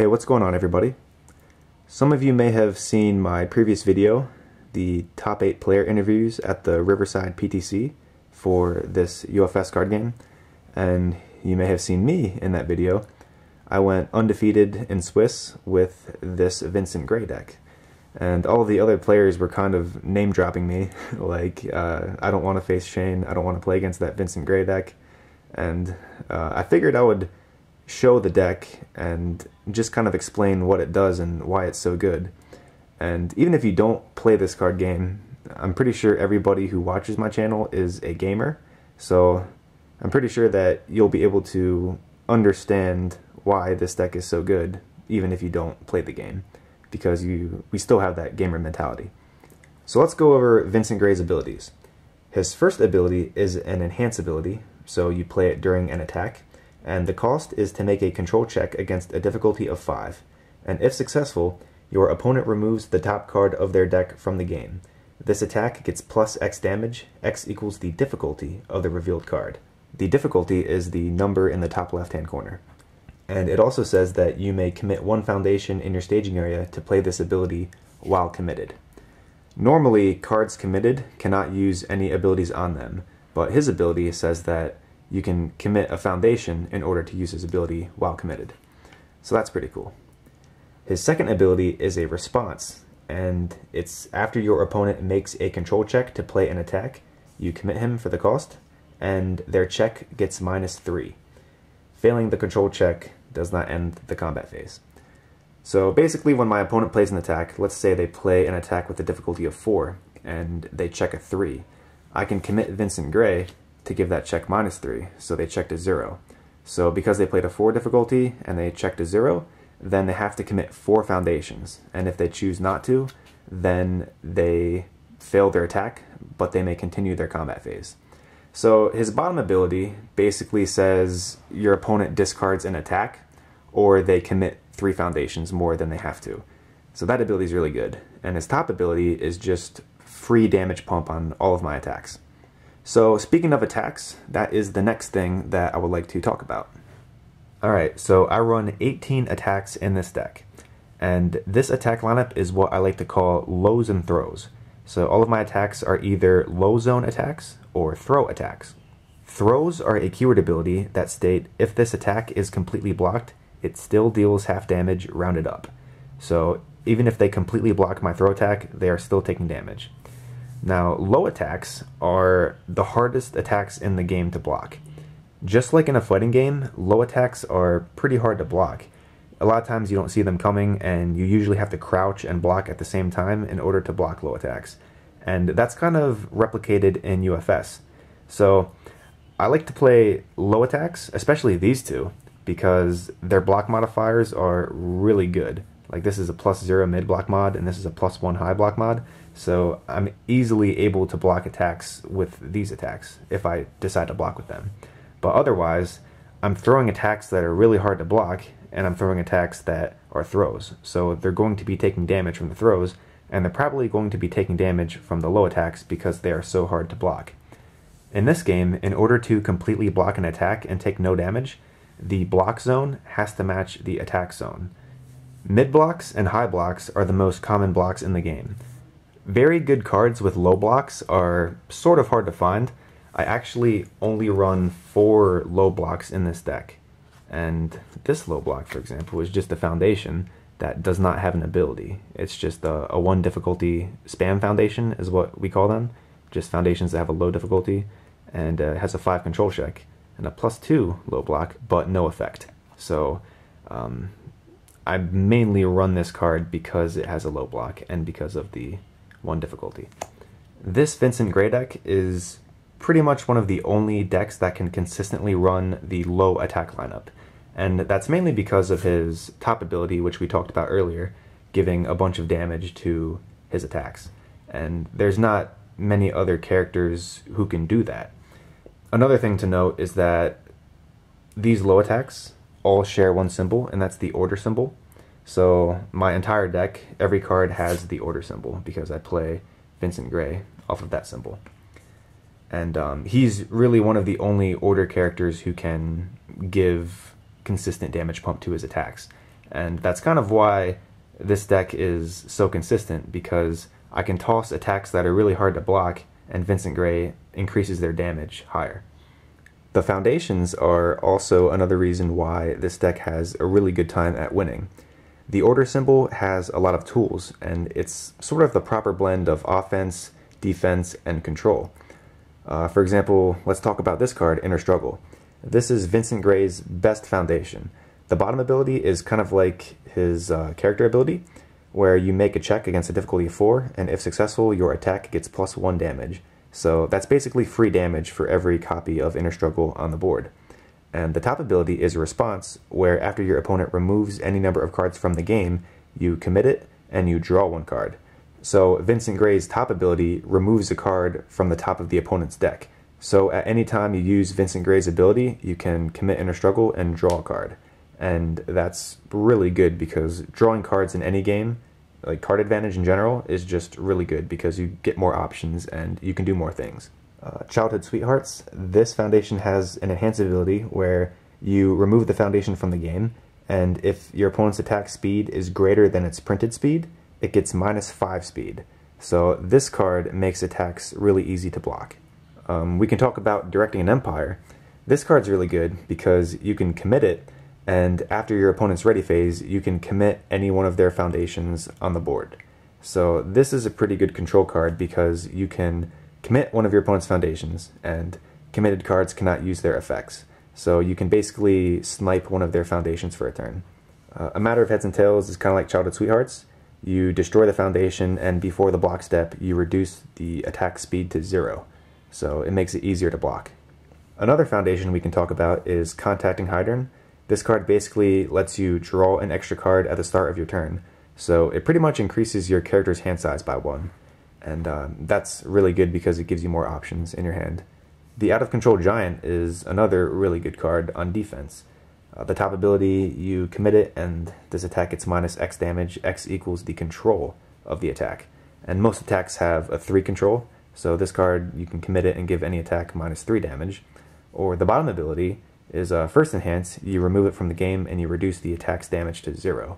Hey, what's going on, everybody? Some of you may have seen my previous video, the top 8 player interviews at the Riverside PTC for this UFS card game, and you may have seen me in that video. I went undefeated in Swiss with this Vincent Grey deck, and all of the other players were kind of name-dropping me, like, I don't want to face Shane, I don't want to play against that Vincent Grey deck, and I figured I would show the deck and just kind of explain what it does and why it's so good. And even if you don't play this card game, I'm pretty sure everybody who watches my channel is a gamer, so I'm pretty sure that you'll be able to understand why this deck is so good even if you don't play the game, because we still have that gamer mentality. So let's go over Vincent Grey's abilities. His first ability is an enhance ability, so you play it during an attack, and the cost is to make a control check against a difficulty of 5, and if successful, your opponent removes the top card of their deck from the game. This attack gets plus X damage, X equals the difficulty of the revealed card. The difficulty is the number in the top left-hand corner. And it also says that you may commit 1 foundation in your staging area to play this ability while committed. Normally, cards committed cannot use any abilities on them, but his ability says that you can commit a foundation in order to use his ability while committed. So that's pretty cool. His second ability is a response, and it's after your opponent makes a control check to play an attack, you commit him for the cost, and their check gets -3. Failing the control check does not end the combat phase. So basically, when my opponent plays an attack, let's say they play an attack with a difficulty of 4, and they check a 3, I can commit Vincent Grey to give that check -3, so they checked a 0. So because they played a 4 difficulty and they checked a 0, then they have to commit 4 foundations, and if they choose not to, then they fail their attack, but they may continue their combat phase. So his bottom ability basically says your opponent discards an attack, or they commit 3 foundations more than they have to. So that ability is really good, and his top ability is just free damage pump on all of my attacks. So speaking of attacks, that is the next thing that I would like to talk about. Alright, so I run 18 attacks in this deck, and this attack lineup is what I like to call lows and throws. So all of my attacks are either low zone attacks or throw attacks. Throws are a keyword ability that state if this attack is completely blocked, it still deals half damage rounded up. So even if they completely block my throw attack, they are still taking damage. Now, low attacks are the hardest attacks in the game to block. Just like in a fighting game, low attacks are pretty hard to block. A lot of times you don't see them coming, and you usually have to crouch and block at the same time in order to block low attacks. And that's kind of replicated in UFS. So I like to play low attacks, especially these two, because their block modifiers are really good. Like this is a +0 mid block mod, and this is a +1 high block mod. So I'm easily able to block attacks with these attacks if I decide to block with them. But otherwise, I'm throwing attacks that are really hard to block, and I'm throwing attacks that are throws. So they're going to be taking damage from the throws, and they're probably going to be taking damage from the low attacks because they are so hard to block. In this game, in order to completely block an attack and take no damage, the block zone has to match the attack zone. Mid blocks and high blocks are the most common blocks in the game. Very good cards with low blocks are sort of hard to find. I actually only run 4 low blocks in this deck. And this low block, for example, is just a foundation that does not have an ability. It's just a 1 difficulty spam foundation is what we call them. Just foundations that have a low difficulty, and has a 5 control check and a +2 low block, but no effect. So I mainly run this card because it has a low block and because of the 1 difficulty. This Vincent Grey deck is pretty much one of the only decks that can consistently run the low attack lineup, and that's mainly because of his top ability, which we talked about earlier, giving a bunch of damage to his attacks, and there's not many other characters who can do that. Another thing to note is that these low attacks all share 1 symbol, and that's the order symbol. So my entire deck, every card has the order symbol because I play Vincent Grey off of that symbol. And he's really one of the only order characters who can give consistent damage pump to his attacks. And that's kind of why this deck is so consistent, because I can toss attacks that are really hard to block, and Vincent Grey increases their damage higher. The foundations are also another reason why this deck has a really good time at winning. The order symbol has a lot of tools, and it's sort of the proper blend of offense, defense, and control. For example, let's talk about this card, Inner Struggle. This is Vincent Grey's best foundation. The bottom ability is kind of like his character ability, where you make a check against a difficulty of 4, and if successful, your attack gets +1 damage. So that's basically free damage for every copy of Inner Struggle on the board. And the top ability is a response, where after your opponent removes any number of cards from the game, you commit it and you draw 1 card. So Vincent Grey's top ability removes a card from the top of the opponent's deck. So at any time you use Vincent Grey's ability, you can commit Inner Struggle and draw a card. And that's really good, because drawing cards in any game, like card advantage in general, is just really good because you get more options and you can do more things. Childhood Sweethearts, this foundation has an enhanced ability where you remove the foundation from the game, and if your opponent's attack speed is greater than its printed speed, it gets -5 speed. So this card makes attacks really easy to block. We can talk about Directing an Empire. This card's really good because you can commit it, and after your opponent's ready phase, you can commit any one of their foundations on the board. So this is a pretty good control card because you can commit one of your opponent's foundations, and committed cards cannot use their effects. So you can basically snipe one of their foundations for a turn. A Matter of Heads and Tails is kind of like Childhood Sweethearts. You destroy the foundation, and before the block step, you reduce the attack speed to 0. So it makes it easier to block. Another foundation we can talk about is Contacting Hydron. This card basically lets you draw an extra card at the start of your turn. So it pretty much increases your character's hand size by 1. And that's really good because it gives you more options in your hand. The Out of Control Giant is another really good card on defense. The top ability, you commit it, and this attack gets -X damage. X equals the control of the attack. And most attacks have a 3 control, so this card, you can commit it and give any attack -3 damage. Or the bottom ability is First Enhance. You remove it from the game and you reduce the attack's damage to 0.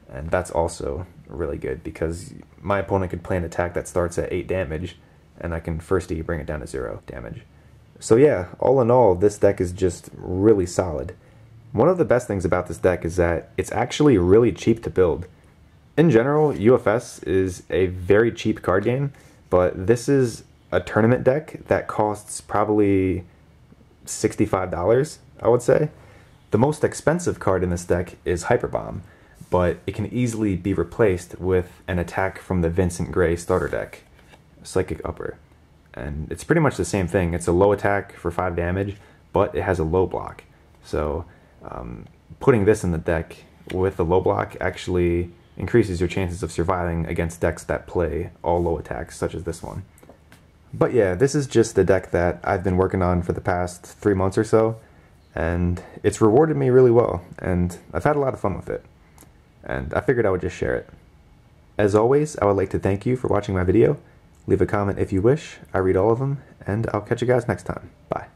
And that's also really good because my opponent could play an attack that starts at 8 damage, and I can first bring it down to 0 damage. So yeah, all in all, this deck is just really solid. One of the best things about this deck is that it's actually really cheap to build. In general, UFS is a very cheap card game, but this is a tournament deck that costs probably $65, I would say. The most expensive card in this deck is Hyperbomb, but it can easily be replaced with an attack from the Vincent Grey starter deck, Psychic Upper. And it's pretty much the same thing. It's a low attack for 5 damage, but it has a low block. So putting this in the deck with a low block actually increases your chances of surviving against decks that play all low attacks, such as this one. But yeah, this is just the deck that I've been working on for the past 3 months or so, and it's rewarded me really well, and I've had a lot of fun with it. And I figured I would just share it. As always, I would like to thank you for watching my video. Leave a comment if you wish. I read all of them, and I'll catch you guys next time. Bye.